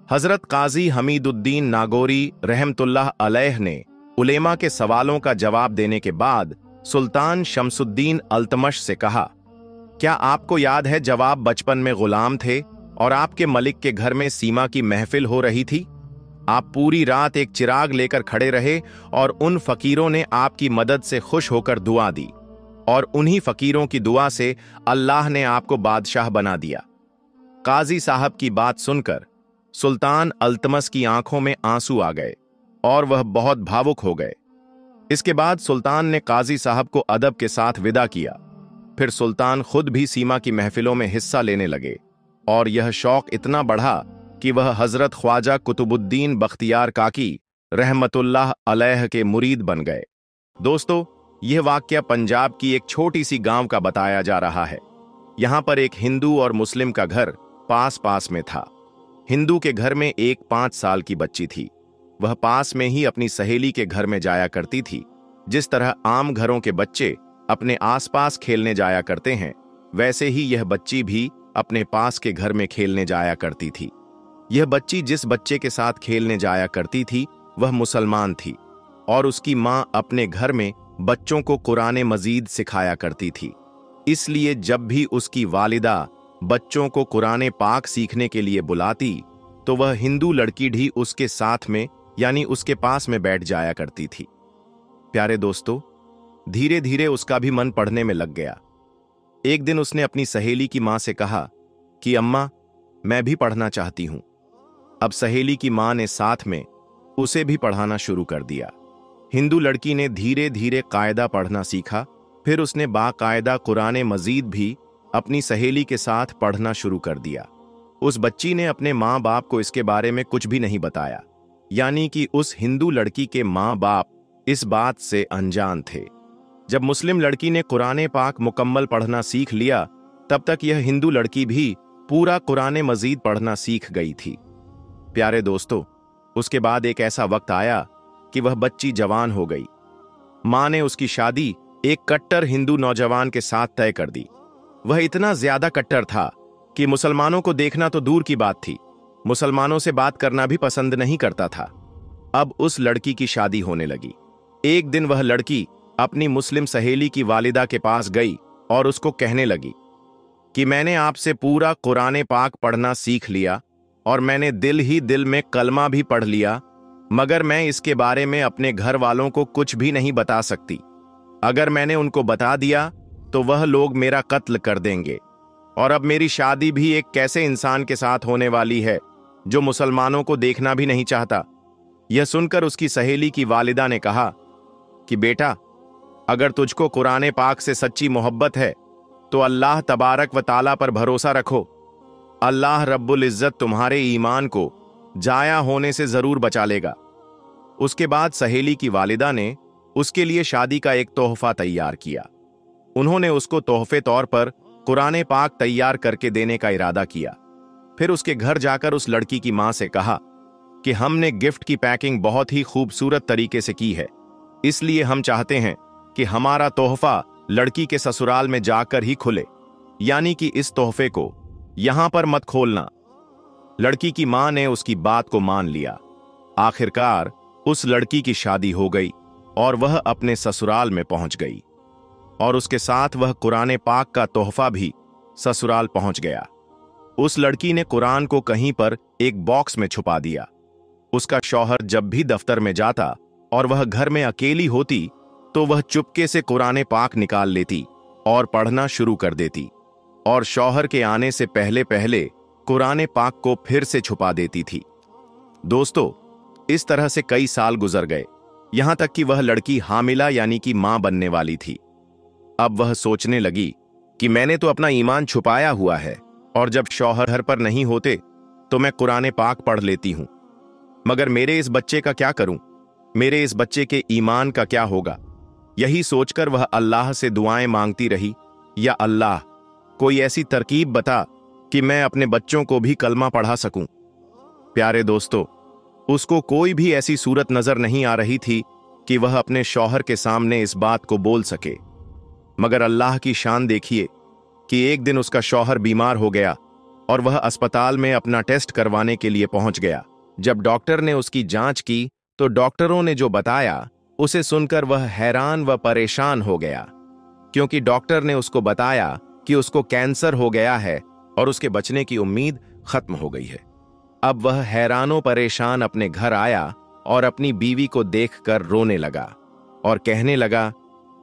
हजरत काजी हमीदुद्दीन नागौरी रहमतुल्लाह अलैह ने उलेमा के सवालों का जवाब देने के बाद सुल्तान शमसुद्दीन अल्तमश से कहा, क्या आपको याद है जब बचपन में गुलाम थे और आपके मलिक के घर में सीमा की महफिल हो रही थी? आप पूरी रात एक चिराग लेकर खड़े रहे और उन फकीरों ने आपकी मदद से खुश होकर दुआ दी, और उन्हीं फकीरों की दुआ से अल्लाह ने आपको बादशाह बना दिया। काजी साहब की बात सुनकर सुल्तान अल्तमस की आंखों में आंसू आ गए और वह बहुत भावुक हो गए। इसके बाद सुल्तान ने काजी साहब को अदब के साथ विदा किया। फिर सुल्तान खुद भी सीमा की महफिलों में हिस्सा लेने लगे, और यह शौक इतना बढ़ा कि वह हजरत ख्वाजा कुतुबुद्दीन बख्तियार काकी रहमतुल्लाह अलैह के मुरीद बन गए। दोस्तों, यह वाकया पंजाब की एक छोटी सी गांव का बताया जा रहा है। यहां पर एक हिंदू और मुस्लिम का घर पास पास में था। हिंदू के घर में एक 5 साल की बच्ची थी। वह पास में ही अपनी सहेली के घर में जाया करती थी। जिस तरह आम घरों के बच्चे अपने आसपास खेलने जाया करते हैं, वैसे ही यह बच्ची भी अपने पास के घर में खेलने जाया करती थी। यह बच्ची जिस बच्चे के साथ खेलने जाया करती थी वह मुसलमान थी, और उसकी मां अपने घर में बच्चों को कुरान मजीद सिखाया करती थी। इसलिए जब भी उसकी वालिदा बच्चों को कुरान पाक सीखने के लिए बुलाती तो वह हिंदू लड़की भी उसके साथ में यानी उसके पास में बैठ जाया करती थी। प्यारे दोस्तों, धीरे धीरे उसका भी मन पढ़ने में लग गया। एक दिन उसने अपनी सहेली की मां से कहा कि अम्मा, मैं भी पढ़ना चाहती हूं। अब सहेली की मां ने साथ में उसे भी पढ़ाना शुरू कर दिया। हिंदू लड़की ने धीरे धीरे कायदा पढ़ना सीखा। फिर उसने बाकायदा कुरान मजीद भी अपनी सहेली के साथ पढ़ना शुरू कर दिया। उस बच्ची ने अपने माँ बाप को इसके बारे में कुछ भी नहीं बताया, यानी कि उस हिंदू लड़की के माँ बाप इस बात से अनजान थे। जब मुस्लिम लड़की ने कुरान पाक मुकम्मल पढ़ना सीख लिया, तब तक यह हिंदू लड़की भी पूरा कुरान मजीद पढ़ना सीख गई थी। प्यारे दोस्तों, उसके बाद एक ऐसा वक्त आया कि वह बच्ची जवान हो गई। मां ने उसकी शादी एक कट्टर हिंदू नौजवान के साथ तय कर दी। वह इतना ज्यादा कट्टर था कि मुसलमानों को देखना तो दूर की बात थी, मुसलमानों से बात करना भी पसंद नहीं करता था। अब उस लड़की की शादी होने लगी। एक दिन वह लड़की अपनी मुस्लिम सहेली की वालिदा के पास गई और उसको कहने लगी कि मैंने आपसे पूरा कुरान पाक पढ़ना सीख लिया और मैंने दिल ही दिल में कलमा भी पढ़ लिया, मगर मैं इसके बारे में अपने घर वालों को कुछ भी नहीं बता सकती। अगर मैंने उनको बता दिया तो वह लोग मेरा कत्ल कर देंगे, और अब मेरी शादी भी एक कैसे इंसान के साथ होने वाली है जो मुसलमानों को देखना भी नहीं चाहता। यह सुनकर उसकी सहेली की वालिदा ने कहा कि बेटा, अगर तुझको कुरान पाक से सच्ची मोहब्बत है तो अल्लाह तबारक व ताला पर भरोसा रखो। अल्लाह रब्बुल इज्जत तुम्हारे ईमान को जाया होने से जरूर बचा लेगा। उसके बाद सहेली की वालिदा ने उसके लिए शादी का एक तोहफा तैयार किया। उन्होंने उसको तोहफे तौर पर कुरान पाक तैयार करके देने का इरादा किया। फिर उसके घर जाकर उस लड़की की मां से कहा कि हमने गिफ्ट की पैकिंग बहुत ही खूबसूरत तरीके से की है, इसलिए हम चाहते हैं कि हमारा तोहफा लड़की के ससुराल में जाकर ही खुले, यानी कि इस तोहफे को यहां पर मत खोलना। लड़की की मां ने उसकी बात को मान लिया। आखिरकार उस लड़की की शादी हो गई और वह अपने ससुराल में पहुंच गई, और उसके साथ वह कुरान पाक का तोहफा भी ससुराल पहुंच गया। उस लड़की ने कुरान को कहीं पर एक बॉक्स में छुपा दिया। उसका शौहर जब भी दफ्तर में जाता और वह घर में अकेली होती तो वह चुपके से कुरान पाक निकाल लेती और पढ़ना शुरू कर देती, और शौहर के आने से पहले पहले कुरान पाक को फिर से छुपा देती थी। दोस्तों, इस तरह से कई साल गुजर गए, यहां तक कि वह लड़की हामिला यानी कि मां बनने वाली थी। अब वह सोचने लगी कि मैंने तो अपना ईमान छुपाया हुआ है, और जब शौहर घर पर नहीं होते तो मैं कुरान पाक पढ़ लेती हूं, मगर मेरे इस बच्चे का क्या करूं? मेरे इस बच्चे के ईमान का क्या होगा? यही सोचकर वह अल्लाह से दुआएं मांगती रही, या अल्लाह, कोई ऐसी तरकीब बता कि मैं अपने बच्चों को भी कलमा पढ़ा सकूं। प्यारे दोस्तों, उसको कोई भी ऐसी सूरत नजर नहीं आ रही थी कि वह अपने शौहर के सामने इस बात को बोल सके। मगर अल्लाह की शान देखिए कि एक दिन उसका शौहर बीमार हो गया और वह अस्पताल में अपना टेस्ट करवाने के लिए पहुंच गया। जब डॉक्टर ने उसकी जांच की तो डॉक्टरों ने जो बताया उसे सुनकर वह हैरान व परेशान हो गया, क्योंकि डॉक्टर ने उसको बताया कि उसको कैंसर हो गया है और उसके बचने की उम्मीद खत्म हो गई है। अब वह हैरानो परेशान अपने घर आया और अपनी बीवी को देखकर रोने लगा और कहने लगा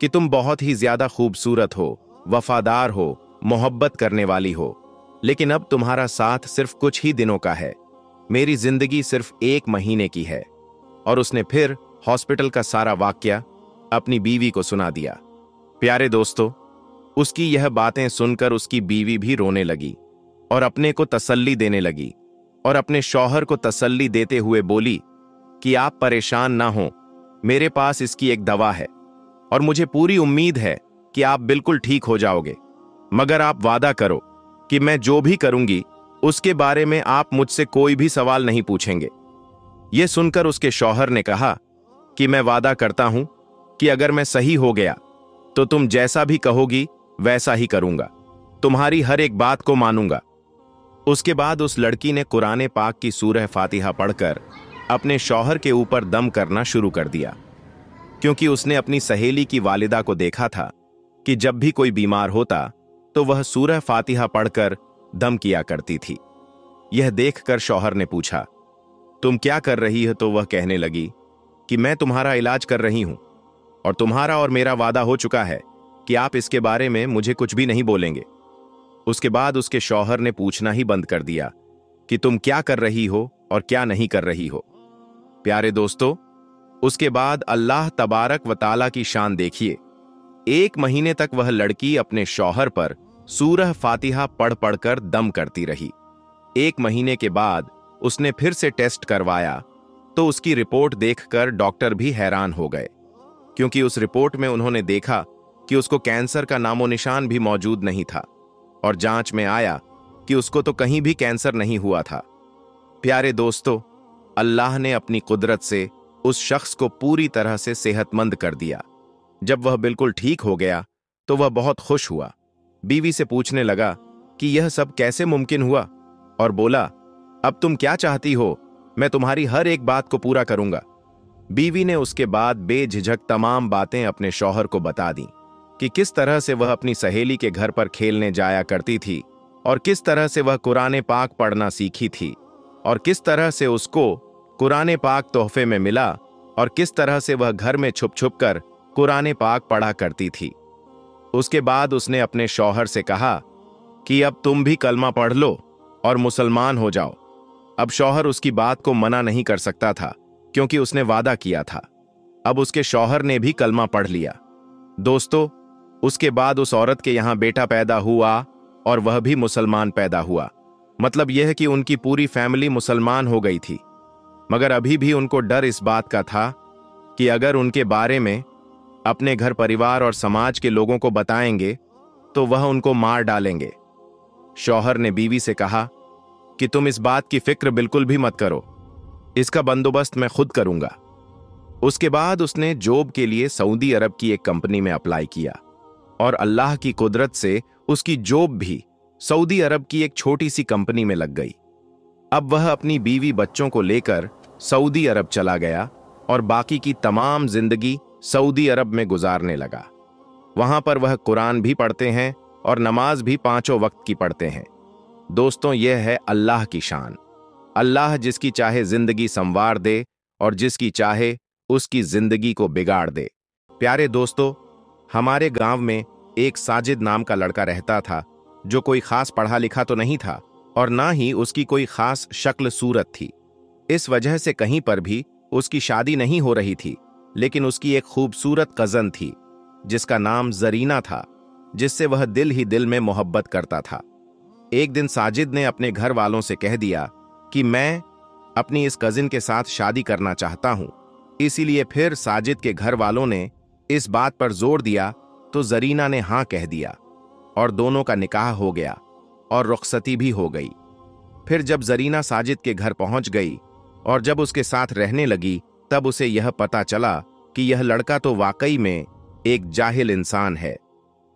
कि तुम बहुत ही ज्यादा खूबसूरत हो, वफादार हो, मोहब्बत करने वाली हो, लेकिन अब तुम्हारा साथ सिर्फ कुछ ही दिनों का है। मेरी जिंदगी सिर्फ 1 महीने की है। और उसने फिर हॉस्पिटल का सारा वाकया अपनी बीवी को सुना दिया। प्यारे दोस्तों, उसकी यह बातें सुनकर उसकी बीवी भी रोने लगी और अपने को तसल्ली देने लगी, और अपने शौहर को तसल्ली देते हुए बोली कि आप परेशान ना हो, मेरे पास इसकी एक दवा है और मुझे पूरी उम्मीद है कि आप बिल्कुल ठीक हो जाओगे, मगर आप वादा करो कि मैं जो भी करूंगी उसके बारे में आप मुझसे कोई भी सवाल नहीं पूछेंगे। यह सुनकर उसके शौहर ने कहा कि मैं वादा करता हूं कि अगर मैं सही हो गया तो तुम जैसा भी कहोगी वैसा ही करूंगा, तुम्हारी हर एक बात को मानूंगा। उसके बाद उस लड़की ने कुरान पाक की सूरह फातिहा पढ़कर अपने शौहर के ऊपर दम करना शुरू कर दिया, क्योंकि उसने अपनी सहेली की वालिदा को देखा था कि जब भी कोई बीमार होता तो वह सूरह फातिहा पढ़कर दम किया करती थी। यह देखकर शौहर ने पूछा, तुम क्या कर रही हो? तो वह कहने लगी कि मैं तुम्हारा इलाज कर रही हूं और तुम्हारा और मेरा वादा हो चुका है कि आप इसके बारे में मुझे कुछ भी नहीं बोलेंगे। उसके बाद उसके शौहर ने पूछना ही बंद कर दिया कि तुम क्या कर रही हो और क्या नहीं कर रही हो। प्यारे दोस्तों, उसके बाद अल्लाह तबारक व ताला की शान देखिए। 1 महीने तक वह लड़की अपने शौहर पर सूरह फातिहा पढ़ पढ़कर दम करती रही। 1 महीने के बाद उसने फिर से टेस्ट करवाया तो उसकी रिपोर्ट देखकर डॉक्टर भी हैरान हो गए, क्योंकि उस रिपोर्ट में उन्होंने देखा कि उसको कैंसर का नामो निशान भी मौजूद नहीं था, और जांच में आया कि उसको तो कहीं भी कैंसर नहीं हुआ था। प्यारे दोस्तों, अल्लाह ने अपनी कुदरत से उस शख्स को पूरी तरह से सेहतमंद कर दिया। जब वह बिल्कुल ठीक हो गया तो वह बहुत खुश हुआ। बीवी से पूछने लगा कि यह सब कैसे मुमकिन हुआ, और बोला अब तुम क्या चाहती हो? मैं तुम्हारी हर एक बात को पूरा करूंगा। बीवी ने उसके बाद बेझिझक तमाम बातें अपने शौहर को बता दी कि किस तरह से वह अपनी सहेली के घर पर खेलने जाया करती थी और किस तरह से वह कुरान पाक पढ़ना सीखी थी और किस तरह से उसको कुरान पाक तोहफे में मिला और किस तरह से वह घर में छुप छुप कर कुरान पाक पढ़ा करती थी। उसके बाद उसने अपने शौहर से कहा कि अब तुम भी कलमा पढ़ लो और मुसलमान हो जाओ। अब शौहर उसकी बात को मना नहीं कर सकता था क्योंकि उसने वादा किया था। अब उसके शौहर ने भी कलमा पढ़ लिया। दोस्तों, उसके बाद उस औरत के यहां बेटा पैदा हुआ और वह भी मुसलमान पैदा हुआ। मतलब यह कि उनकी पूरी फैमिली मुसलमान हो गई थी। मगर अभी भी उनको डर इस बात का था कि अगर उनके बारे में अपने घर परिवार और समाज के लोगों को बताएंगे तो वह उनको मार डालेंगे। शौहर ने बीवी से कहा कि तुम इस बात की फिक्र बिल्कुल भी मत करो, इसका बंदोबस्त मैं खुद करूंगा। उसके बाद उसने जॉब के लिए सऊदी अरब की एक कंपनी में अप्लाई किया और अल्लाह की कुदरत से उसकी जॉब भी सऊदी अरब की एक छोटी सी कंपनी में लग गई। अब वह अपनी बीवी बच्चों को लेकर सऊदी अरब चला गया और बाकी की तमाम जिंदगी सऊदी अरब में गुजारने लगा। वहां पर वह कुरान भी पढ़ते हैं और नमाज भी 5 वक्त की पढ़ते हैं। दोस्तों, यह है अल्लाह की शान। अल्लाह जिसकी चाहे जिंदगी संवार दे और जिसकी चाहे उसकी जिंदगी को बिगाड़ दे। प्यारे दोस्तों, हमारे गांव में एक साजिद नाम का लड़का रहता था जो कोई खास पढ़ा लिखा तो नहीं था और ना ही उसकी कोई खास शक्ल सूरत थी। इस वजह से कहीं पर भी उसकी शादी नहीं हो रही थी। लेकिन उसकी एक खूबसूरत कजन थी जिसका नाम जरीना था, जिससे वह दिल ही दिल में मोहब्बत करता था। एक दिन साजिद ने अपने घर वालों से कह दिया कि मैं अपनी इस कजिन के साथ शादी करना चाहता हूं। इसीलिए फिर साजिद के घर वालों ने इस बात पर जोर दिया तो जरीना ने हां कह दिया और दोनों का निकाह हो गया और रुखसती भी हो गई। फिर जब जरीना साजिद के घर पहुंच गई और जब उसके साथ रहने लगी तब उसे यह पता चला कि यह लड़का तो वाकई में एक जाहिल इंसान है।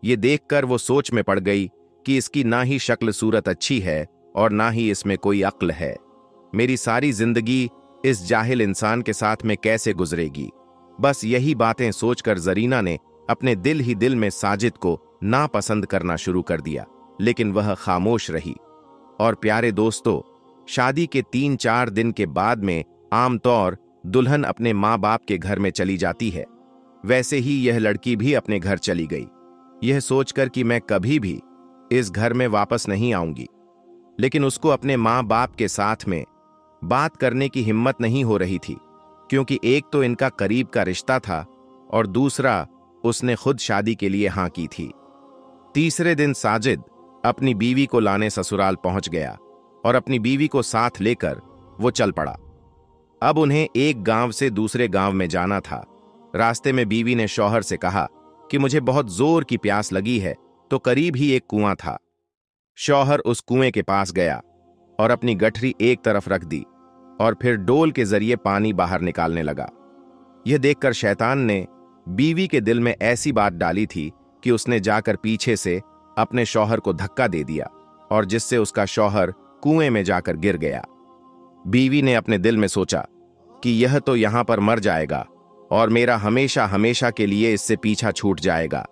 ये देखकर वो सोच में पड़ गई कि इसकी ना ही शक्ल सूरत अच्छी है और ना ही इसमें कोई अक्ल है। मेरी सारी जिंदगी इस जाहिल इंसान के साथ में कैसे गुजरेगी। बस यही बातें सोचकर जरीना ने अपने दिल ही दिल में साजिद को नापसंद करना शुरू कर दिया, लेकिन वह खामोश रही। और प्यारे दोस्तों, शादी के 3-4 दिन के बाद में आमतौर दुल्हन अपने माँ बाप के घर में चली जाती है। वैसे ही यह लड़की भी अपने घर चली गई, यह सोचकर कि मैं कभी भी इस घर में वापस नहीं आऊंगी। लेकिन उसको अपने माँ बाप के साथ में बात करने की हिम्मत नहीं हो रही थी, क्योंकि एक तो इनका करीब का रिश्ता था और दूसरा उसने खुद शादी के लिए हां की थी। तीसरे दिन साजिद अपनी बीवी को लाने ससुराल पहुंच गया और अपनी बीवी को साथ लेकर वो चल पड़ा। अब उन्हें एक गांव से दूसरे गांव में जाना था। रास्ते में बीवी ने शौहर से कहा कि मुझे बहुत जोर की प्यास लगी है, तो करीब ही एक कुआं था। शौहर उस कुएं के पास गया और अपनी गठरी एक तरफ रख दी और फिर डोल के जरिए पानी बाहर निकालने लगा। यह देखकर शैतान ने बीवी के दिल में ऐसी बात डाली थी कि उसने जाकर पीछे से अपने शौहर को धक्का दे दिया और जिससे उसका शौहर कुएं में जाकर गिर गया। बीवी ने अपने दिल में सोचा कि यह तो यहां पर मर जाएगा और मेरा हमेशा हमेशा के लिए इससे पीछा छूट जाएगा।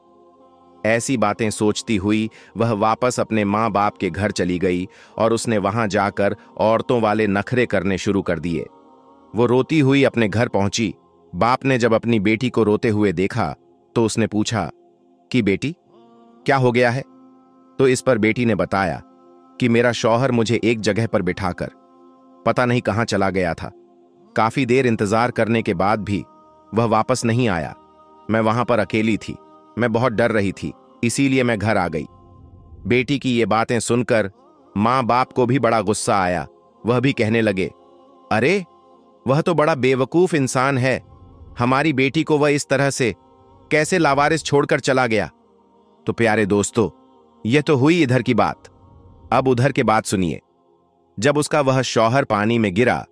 ऐसी बातें सोचती हुई वह वापस अपने माँ बाप के घर चली गई और उसने वहां जाकर औरतों वाले नखरे करने शुरू कर दिए। वो रोती हुई अपने घर पहुंची। बाप ने जब अपनी बेटी को रोते हुए देखा तो उसने पूछा कि बेटी, क्या हो गया है? तो इस पर बेटी ने बताया कि मेरा शौहर मुझे एक जगह पर बिठाकर पता नहीं कहां चला गया था। काफी देर इंतजार करने के बाद भी वह वापस नहीं आया। मैं वहां पर अकेली थी, मैं बहुत डर रही थी, इसीलिए मैं घर आ गई। बेटी की ये बातें सुनकर मां बाप को भी बड़ा गुस्सा आया। वह भी कहने लगे, अरे वह तो बड़ा बेवकूफ इंसान है, हमारी बेटी को वह इस तरह से कैसे लावारिस छोड़कर चला गया। तो प्यारे दोस्तों, यह तो हुई इधर की बात। अब उधर के बात सुनिए। जब उसका वह शौहर पानी में गिरा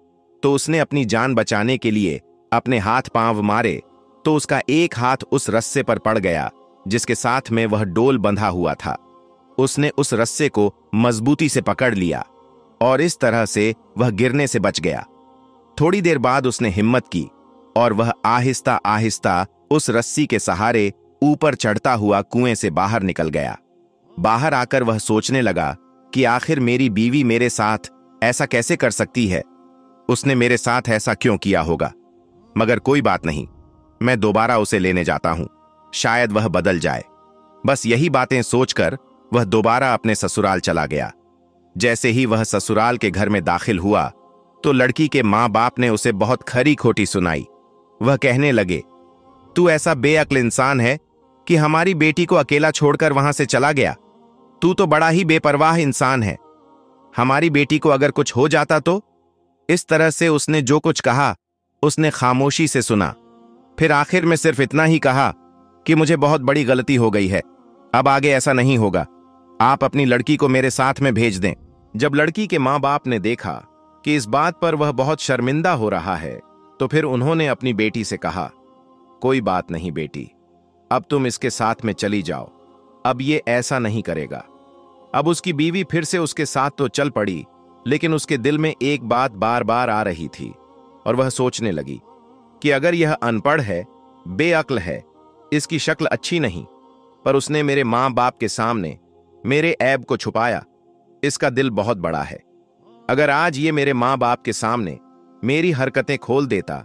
तो उसने अपनी जान बचाने के लिए अपने हाथ पांव मारे तो उसका एक हाथ उस रस्से पर पड़ गया जिसके साथ में वह डोल बंधा हुआ था। उसने उस रस्से को मजबूती से पकड़ लिया और इस तरह से वह गिरने से बच गया। थोड़ी देर बाद उसने हिम्मत की और वह आहिस्ता आहिस्ता उस रस्सी के सहारे ऊपर चढ़ता हुआ कुएं से बाहर निकल गया। बाहर आकर वह सोचने लगा कि आखिर मेरी बीवी मेरे साथ ऐसा कैसे कर सकती है, उसने मेरे साथ ऐसा क्यों किया होगा। मगर कोई बात नहीं, मैं दोबारा उसे लेने जाता हूं, शायद वह बदल जाए। बस यही बातें सोचकर वह दोबारा अपने ससुराल चला गया। जैसे ही वह ससुराल के घर में दाखिल हुआ तो लड़की के माँ बाप ने उसे बहुत खरी खोटी सुनाई। वह कहने लगे, तू ऐसा बेअक्ल इंसान है कि हमारी बेटी को अकेला छोड़कर वहां से चला गया। तू तो बड़ा ही बेपरवाह इंसान है। हमारी बेटी को अगर कुछ हो जाता तो। इस तरह से उसने जो कुछ कहा उसने खामोशी से सुना। फिर आखिर में सिर्फ इतना ही कहा कि मुझे बहुत बड़ी गलती हो गई है, अब आगे ऐसा नहीं होगा, आप अपनी लड़की को मेरे साथ में भेज दें। जब लड़की के माँ बाप ने देखा कि इस बात पर वह बहुत शर्मिंदा हो रहा है तो फिर उन्होंने अपनी बेटी से कहा, कोई बात नहीं बेटी, अब तुम इसके साथ में चली जाओ, अब ये ऐसा नहीं करेगा। अब उसकी बीवी फिर से उसके साथ तो चल पड़ी, लेकिन उसके दिल में एक बात बार बार आ रही थी और वह सोचने लगी कि अगर यह अनपढ़ है, बेअक्ल है, इसकी शक्ल अच्छी नहीं, पर उसने मेरे माँ बाप के सामने मेरे ऐब को छुपाया, इसका दिल बहुत बड़ा है। अगर आज ये मेरे माँ बाप के सामने मेरी हरकतें खोल देता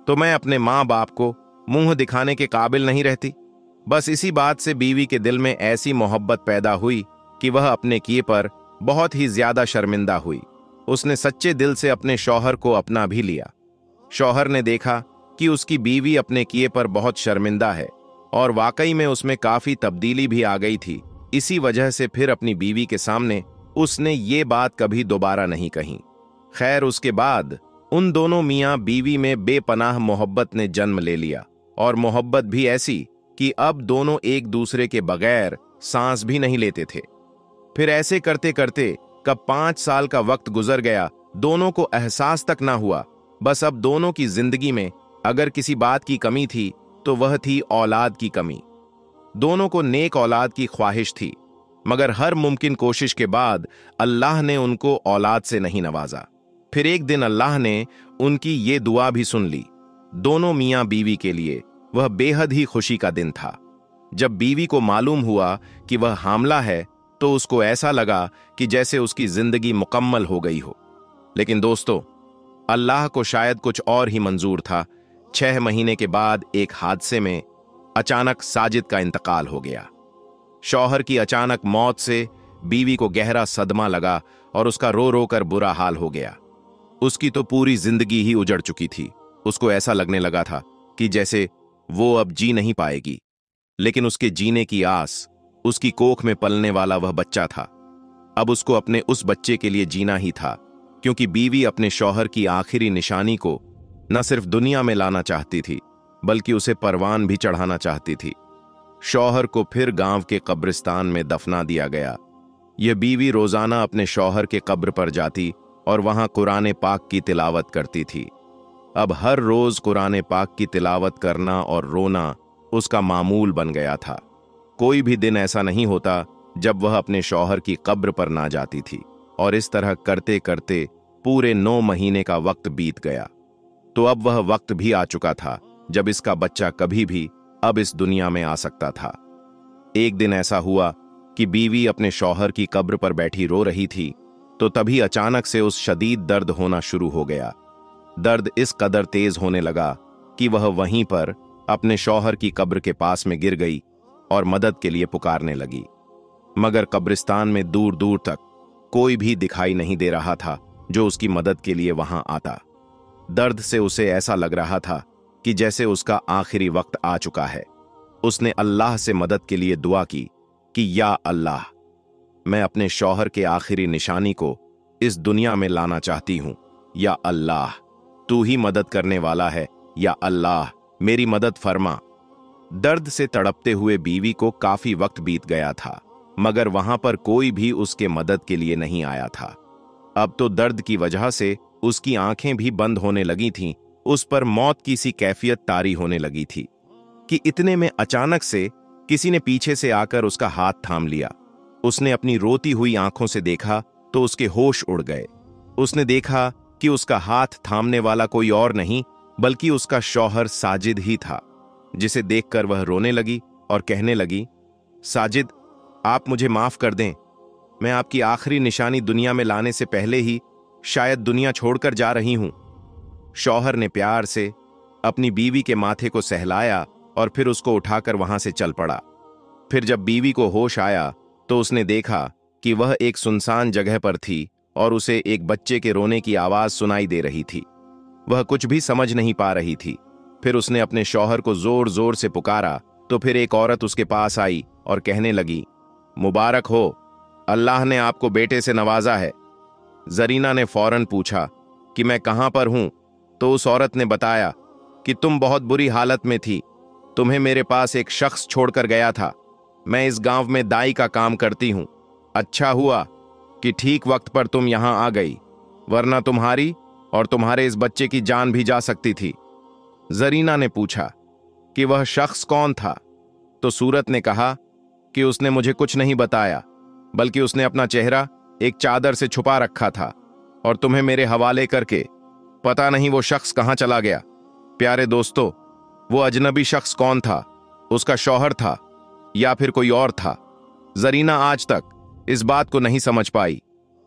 तो मैं अपने माँ बाप को मुंह दिखाने के काबिल नहीं रहती। बस इसी बात से बीवी के दिल में ऐसी मोहब्बत पैदा हुई कि वह अपने किए पर बहुत ही ज्यादा शर्मिंदा हुई। उसने सच्चे दिल से अपने शौहर को अपना भी लिया। शौहर ने देखा कि उसकी बीवी अपने किए पर बहुत शर्मिंदा है और वाकई में उसमें काफी तब्दीली भी आ गई थी। इसी वजह से फिर अपनी बीवी के सामने उसने ये बात कभी दोबारा नहीं कही। खैर, उसके बाद उन दोनों मियां बीवी में बेपनाह मोहब्बत ने जन्म ले लिया, और मोहब्बत भी ऐसी कि अब दोनों एक दूसरे के बगैर सांस भी नहीं लेते थे। फिर ऐसे करते करते कब 5 साल का वक्त गुजर गया, दोनों को एहसास तक ना हुआ। बस अब दोनों की जिंदगी में अगर किसी बात की कमी थी तो वह थी औलाद की कमी। दोनों को नेक औलाद की ख्वाहिश थी, मगर हर मुमकिन कोशिश के बाद अल्लाह ने उनको औलाद से नहीं नवाजा। फिर एक दिन अल्लाह ने उनकी ये दुआ भी सुन ली। दोनों मियां बीवी के लिए वह बेहद ही खुशी का दिन था। जब बीवी को मालूम हुआ कि वह हामला है तो उसको ऐसा लगा कि जैसे उसकी जिंदगी मुकम्मल हो गई हो। लेकिन दोस्तों, अल्लाह को शायद कुछ और ही मंजूर था। 6 महीने के बाद एक हादसे में अचानक साजिद का इंतकाल हो गया। शौहर की अचानक मौत से बीवी को गहरा सदमा लगा और उसका रो रो कर बुरा हाल हो गया। उसकी तो पूरी जिंदगी ही उजड़ चुकी थी। उसको ऐसा लगने लगा था कि जैसे वो अब जी नहीं पाएगी। लेकिन उसके जीने की आस, उसकी कोख में पलने वाला वह बच्चा था। अब उसको अपने उस बच्चे के लिए जीना ही था, क्योंकि बीवी अपने शौहर की आखिरी निशानी को न सिर्फ दुनिया में लाना चाहती थी, बल्कि उसे परवान भी चढ़ाना चाहती थी। शौहर को फिर गांव के कब्रिस्तान में दफना दिया गया। यह बीवी रोजाना अपने शौहर के कब्र पर जाती और वहां कुरान पाक की तिलावत करती थी। अब हर रोज कुरान पाक की तिलावत करना और रोना उसका मामूल बन गया था। कोई भी दिन ऐसा नहीं होता जब वह अपने शौहर की कब्र पर ना जाती थी। और इस तरह करते करते पूरे 9 महीने का वक्त बीत गया। तो अब वह वक्त भी आ चुका था जब इसका बच्चा कभी भी अब इस दुनिया में आ सकता था। एक दिन ऐसा हुआ कि बीवी अपने शौहर की कब्र पर बैठी रो रही थी, तो तभी अचानक से उस शदीद दर्द होना शुरू हो गया। दर्द इस कदर तेज होने लगा कि वह वहीं पर अपने शौहर की कब्र के पास में गिर गई और मदद के लिए पुकारने लगी। मगर कब्रिस्तान में दूर दूर तक कोई भी दिखाई नहीं दे रहा था जो उसकी मदद के लिए वहां आता। दर्द से उसे ऐसा लग रहा था कि जैसे उसका आखिरी वक्त आ चुका है। उसने अल्लाह से मदद के लिए दुआ की कि या अल्लाह, मैं अपने शौहर के आखिरी निशानी को इस दुनिया में लाना चाहती हूं। या अल्लाह, तू ही मदद करने वाला है। या अल्लाह, मेरी मदद फरमा। दर्द से तड़पते हुए बीवी को काफी वक्त बीत गया था, मगर वहां पर कोई भी उसके मदद के लिए नहीं आया था। अब तो दर्द की वजह से उसकी आंखें भी बंद होने लगी थीं। उस पर मौत की सी कैफियत तारी होने लगी थी कि इतने में अचानक से किसी ने पीछे से आकर उसका हाथ थाम लिया। उसने अपनी रोती हुई आंखों से देखा तो उसके होश उड़ गए। उसने देखा कि उसका हाथ थामने वाला कोई और नहीं बल्कि उसका शौहर साजिद ही था, जिसे देखकर वह रोने लगी और कहने लगी, साजिद, आप मुझे माफ कर दें। मैं आपकी आखिरी निशानी दुनिया में लाने से पहले ही शायद दुनिया छोड़कर जा रही हूं। शौहर ने प्यार से अपनी बीवी के माथे को सहलाया और फिर उसको उठाकर वहां से चल पड़ा। फिर जब बीवी को होश आया तो उसने देखा कि वह एक सुनसान जगह पर थी और उसे एक बच्चे के रोने की आवाज सुनाई दे रही थी। वह कुछ भी समझ नहीं पा रही थी। फिर उसने अपने शौहर को जोर जोर से पुकारा तो फिर एक औरत उसके पास आई और कहने लगी, मुबारक हो, अल्लाह ने आपको बेटे से नवाजा है। जरीना ने फौरन पूछा कि मैं कहां पर हूं, तो उस औरत ने बताया कि तुम बहुत बुरी हालत में थी, तुम्हें मेरे पास एक शख्स छोड़कर गया था। मैं इस गांव में दाई का काम करती हूं। अच्छा हुआ कि ठीक वक्त पर तुम यहां आ गई, वरना तुम्हारी और तुम्हारे इस बच्चे की जान भी जा सकती थी। जरीना ने पूछा कि वह शख्स कौन था, तो सूरत ने कहा कि उसने मुझे कुछ नहीं बताया, बल्कि उसने अपना चेहरा एक चादर से छुपा रखा था और तुम्हें मेरे हवाले करके पता नहीं वो शख्स कहां चला गया। प्यारे दोस्तों, वो अजनबी शख्स कौन था? उसका शौहर था या फिर कोई और था? जरीना आज तक इस बात को नहीं समझ पाई,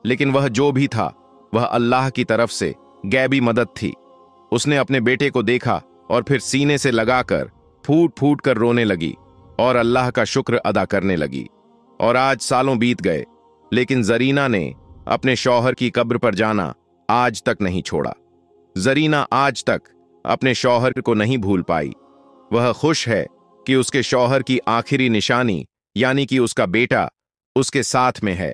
लेकिन वह जो भी था वह अल्लाह की तरफ से गैबी मदद थी। उसने अपने बेटे को देखा और फिर सीने से लगाकर फूट फूट कर रोने लगी और अल्लाह का शुक्र अदा करने लगी। और आज सालों बीत गए, लेकिन जरीना ने अपने शौहर की कब्र पर जाना आज तक नहीं छोड़ा। जरीना आज तक अपने शौहर को नहीं भूल पाई। वह खुश है कि उसके शौहर की आखिरी निशानी यानी कि उसका बेटा उसके साथ में है।